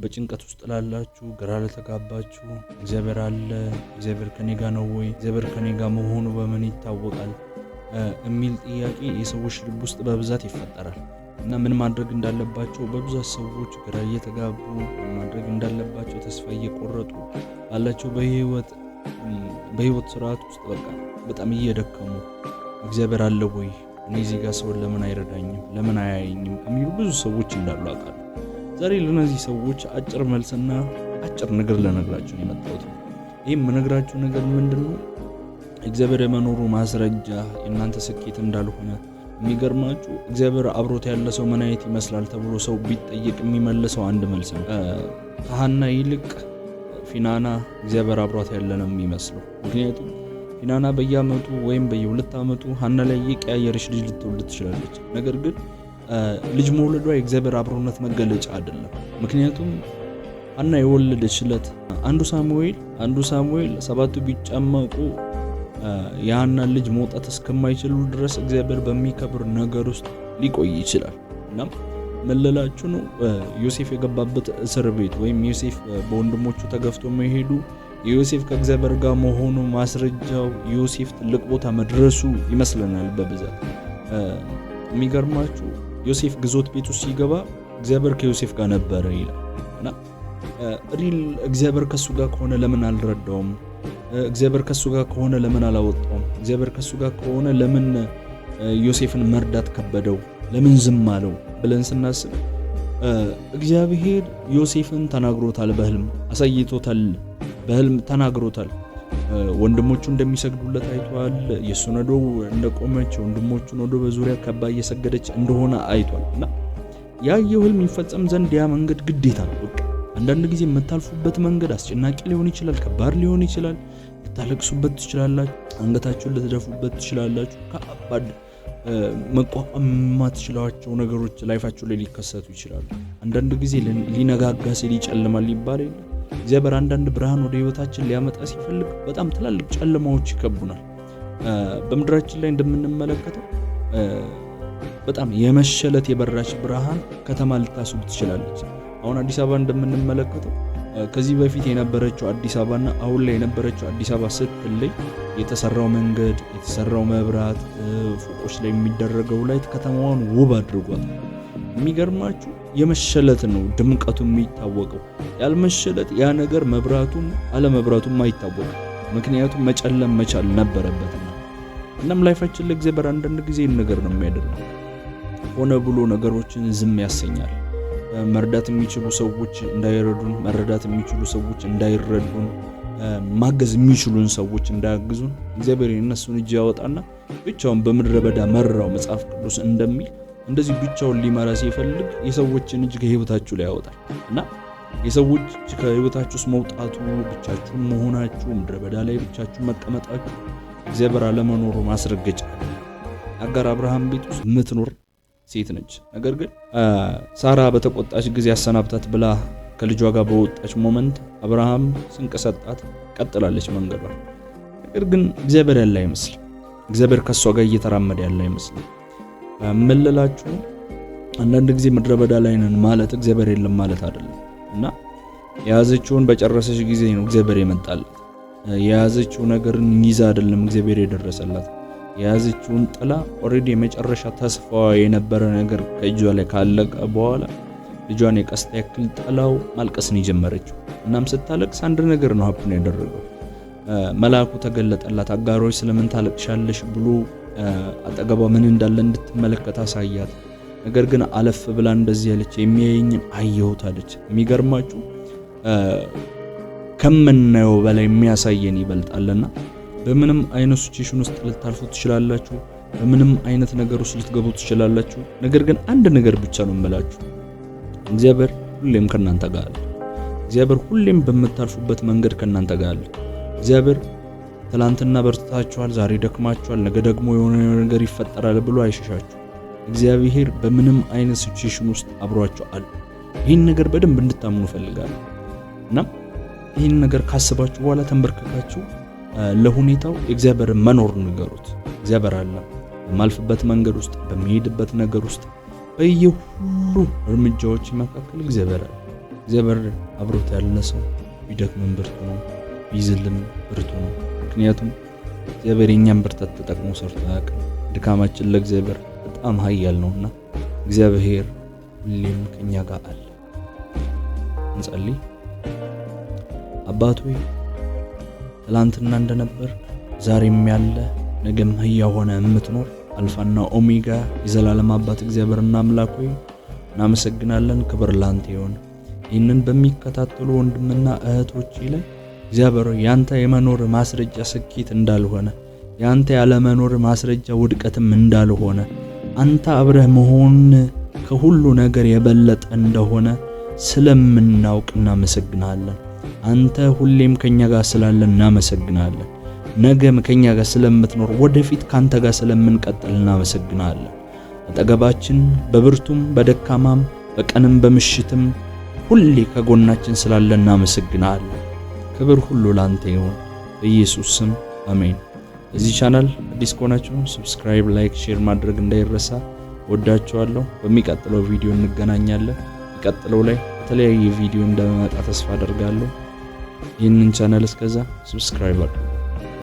በጭንቀት ውስጥ ላላችሁ፣ ግራ ለተጋባችሁ እግዚአብሔር አለ፣ እግዚአብሔር ከኔ ጋር ነው ወይ፣ እግዚአብሔር ከኔ ጋር መሆኑ በምን ይታወቃል የሚል ጥያቄ የሰዎች ልብ ውስጥ በብዛት ይፈጠራል እና ምን ማድረግ እንዳለባቸው በብዛት ሰዎች ግራ እየተጋቡ ማድረግ እንዳለባቸው ተስፋ እየቆረጡ ባላቸው በህይወት ስርዓት ውስጥ በጣም እየደከሙ እግዚአብሔር አለ ወይ፣ እኔ እዚህ ጋር ሰው ለምን አይረዳኝም፣ ለምን አያየኝም የሚሉ ብዙ ሰዎች እንዳሉ አውቃለሁ። ዛሬ ለነዚህ ሰዎች አጭር መልስና አጭር ነገር ለነግራችሁ ነው የመጣሁት። ይህም የምነግራችሁ ነገር ምንድነው? እግዚአብሔር የመኖሩ ማስረጃ የእናንተ ስኬት እንዳልሆነ። የሚገርማችሁ እግዚአብሔር አብሮት ያለ ሰው ምን አይነት ይመስላል ተብሎ ሰው ቢጠየቅ የሚመልሰው አንድ መልስ ነው። ከሐና ይልቅ ፊናና እግዚአብሔር አብሮት ያለ ነው የሚመስለው። ምክንያቱም ፊናና በየአመቱ ወይም በየ2 አመቱ ሐና ላይ የቀያየረች ልጅ ልትወልድ ትችላለች። ነገር ግን ልጅ መውለዷ የእግዚአብሔር አብሮነት መገለጫ አይደለም። ምክንያቱም ሐና የወለደችለት አንዱ ሳሙኤል 7ቱ ቢጨመቁ የሐና ልጅ መውጣት እስከማይችሉ ድረስ እግዚአብሔር በሚከብር ነገር ውስጥ ሊቆይ ይችላል። እና መለላችሁ ነው ዮሴፍ የገባበት እስር ቤት ወይም ዮሴፍ በወንድሞቹ ተገፍቶ መሄዱ ዮሴፍ ከእግዚአብሔር ጋር መሆኑ ማስረጃው ዮሴፍ ትልቅ ቦታ መድረሱ ይመስለናል በብዛት። የሚገርማችሁ ዮሴፍ ግዞት ቤት ውስጥ ሲገባ እግዚአብሔር ከዮሴፍ ጋር ነበረ ይላል። እና ሪል እግዚአብሔር ከሱ ጋር ከሆነ ለምን አልረዳውም? እግዚአብሔር ከሱ ጋር ከሆነ ለምን አላወጣውም? እግዚአብሔር ከሱ ጋር ከሆነ ለምን ዮሴፍን መርዳት ከበደው? ለምን ዝም አለው ብለን ስናስብ እግዚአብሔር ዮሴፍን ተናግሮታል፣ በህልም አሳይቶታል፣ በህልም ተናግሮታል። ወንድሞቹ እንደሚሰግዱለት አይቷል። የሱ ነዶ እንደቆመች ወንድሞቹ ነዶ በዙሪያ ከባ እየሰገደች እንደሆነ አይቷል። እና ያየው ህልም ይፈጸም ዘንድ ያ መንገድ ግዴታ ነው። አንዳንድ ጊዜ የምታልፉበት መንገድ አስጨናቂ ሊሆን ይችላል፣ ከባድ ሊሆን ይችላል። ልታለቅሱበት ትችላላችሁ፣ አንገታችሁን ልትደፉበት ትችላላችሁ። ከባድ መቋቋም የማትችሏቸው ነገሮች ላይፋችሁ ላይ ሊከሰቱ ይችላሉ። አንዳንድ ጊዜ ሊነጋጋ ሲል ይጨልማል ይባል የለ። እግዚአብሔር አንዳንድ ብርሃን ወደ ህይወታችን ሊያመጣ ሲፈልግ በጣም ትላልቅ ጨለማዎች ይከቡናል። በምድራችን ላይ እንደምንመለከተው በጣም የመሸለት የበራች ብርሃን ከተማ ልታስብ ትችላለች። አሁን አዲስ አበባ እንደምንመለከተው ከዚህ በፊት የነበረችው አዲስ አበባና አሁን ላይ የነበረችው አዲስ አበባ ስትለይ የተሰራው መንገድ፣ የተሰራው መብራት፣ ፎቆች ላይ የሚደረገው ላይት ከተማዋን ውብ አድርጓል። የሚገርማችሁ የመሸለት ነው ድምቀቱ የሚታወቀው። ያልመሸለት ያ ነገር መብራቱም አለመብራቱም አይታወቅም። ምክንያቱም መጨለም መቻል ነበረበትና። እናም ላይፋችን ለእግዚአብሔር አንዳንድ ጊዜ ይህን ነገር ነው የሚያደርገው። ሆነ ብሎ ነገሮችን ዝም ያሰኛል። መርዳት የሚችሉ ሰዎች እንዳይረዱን፣ መረዳት የሚችሉ ሰዎች እንዳይረዱን፣ ማገዝ የሚችሉን ሰዎች እንዳያግዙን እግዚአብሔር የነሱን እጅ ያወጣና ብቻውን በምድረ በዳ መራው መጽሐፍ ቅዱስ እንደሚል እንደዚህ ብቻውን ሊመራ ሲፈልግ የሰዎችን እጅ ከህይወታችሁ ላይ ያወጣል። እና የሰዎች እጅ ከህይወታችሁ ውስጥ መውጣቱ፣ ብቻችሁን መሆናችሁ፣ ምድረ በዳ ላይ ብቻችሁን መቀመጣችሁ እግዚአብሔር አለመኖሩ ማስረገጫ። አጋር አብርሃም ቤት ውስጥ የምትኖር ሴት ነች። ነገር ግን ሳራ በተቆጣች ጊዜ አሰናብታት ብላ ከልጇ ጋር በወጣች ሞመንት አብርሃም ስንቅ ሰጣት፣ ቀጥላለች መንገዷ። ነገር ግን እግዚአብሔር ያለ አይመስል፣ እግዚአብሔር ከሷ ጋር እየተራመደ ያለ አይመስል። መለላችሁ አንዳንድ ጊዜ ምድረ በዳ ላይ ነን ማለት እግዚአብሔር የለም ማለት አይደለም። እና የያዘችውን በጨረሰች ጊዜ ነው እግዚአብሔር የመጣላት። የያዘችው ነገርን ይዛ አይደለም እግዚአብሔር የደረሰላት። የያዘችውን ጥላ ኦሬዲ የመጨረሻ ተስፋዋ የነበረ ነገር ከእጇ ላይ ካለቀ በኋላ ልጇን የቀስት ያክል ጥላው ማልቀስን የጀመረችው። እናም ስታለቅስ አንድ ነገር ነው ሀፕን ያደረገው። መልአኩ ተገለጠላት። አጋሮች ስለምን ታለቅሻለሽ ብሎ አጠገቧ ምን እንዳለ እንድትመለከት አሳያት። ነገር ግን አለፍ ብላ እንደዚህ ያለች የሚያየኝን አየሁት አለች። የሚገርማችሁ ከምናየው በላይ የሚያሳየን ይበልጣልና በምንም አይነት ሲቹዌሽን ውስጥ ልታልፉ ትችላላችሁ። በምንም አይነት ነገር ውስጥ ልትገቡ ትችላላችሁ። ነገር ግን አንድ ነገር ብቻ ነው የምላችሁ፣ እግዚአብሔር ሁሌም ከናንተ ጋር አለ። እግዚአብሔር ሁሌም በመታልፉበት መንገድ ከናንተ ጋር አለ። እግዚአብሔር ትላንትና በርታችኋል፣ ዛሬ ደክማችኋል፣ ነገ ደግሞ የሆነ ነገር ይፈጠራል ብሎ አይሸሻችሁ። እግዚአብሔር በምንም አይነት ሲቹዌሽን ውስጥ አብሯችሁ አለ። ይህን ነገር በደንብ እንድታምኑ ፈልጋለሁ። እና ይህን ነገር ካስባችሁ በኋላ ተንበርክካችሁ ለሁኔታው እግዚአብሔር መኖር ንገሩት። እግዚአብሔር አለ። በማልፍበት መንገድ ውስጥ፣ በሚሄድበት ነገር ውስጥ፣ በየሁሉ እርምጃዎች መካከል እግዚአብሔር አለ። እግዚአብሔር አብሮት ያለ ሰው ቢደክምም ብርቱ ነው፣ ቢዝልም ብርቱ ነው። ምክንያቱም እግዚአብሔር የኛን ብርታት ተጠቅሞ ሰርቶ አያውቅም። ድካማችን ለእግዚአብሔር በጣም ኃያል ነውና እግዚአብሔር ሁሌም ከኛ ጋር አለ። እንጸልይ። አባት ሆይ ትላንትና እንደነበር ዛሬም ያለ ነገም ሕያው ሆነ የምትኖር አልፋና ኦሜጋ የዘላለም አባት እግዚአብሔርና አምላክ ሆይ እናመሰግናለን። ክብር ላንተ ይሁን። ይህንን በሚከታተሉ ወንድምና እህቶች ላይ እግዚአብሔር ያንተ የመኖር ማስረጃ ስኬት እንዳልሆነ፣ ያንተ ያለ መኖር ማስረጃ ውድቀትም እንዳልሆነ፣ አንተ አብረህ መሆን ከሁሉ ነገር የበለጠ እንደሆነ ስለምናውቅ እናመሰግናለን። አንተ ሁሌም ከኛ ጋር ስላለ እናመሰግናለን። ነገም ከኛ ጋር ስለምትኖር ወደፊት ካንተ ጋር ስለምንቀጥል እናመሰግናለን። አጠገባችን በብርቱም በደካማም በቀንም በምሽትም ሁሌ ከጎናችን ስላለ እናመሰግናለን። ክብር ሁሉ ላንተ ይሁን በኢየሱስ ስም አሜን። እዚህ ቻናል አዲስ ከሆናችሁ ሰብስክራይብ፣ ላይክ፣ ሼር ማድረግ እንዳይረሳ። ወዳችኋለሁ። በሚቀጥለው ቪዲዮ እንገናኛለን። በሚቀጥለው ላይ የተለያየ ቪዲዮ እንደመጣ ተስፋ አደርጋለሁ። ይህንን ቻናል እስከዛ ሰብስክራይብ አድርጉ።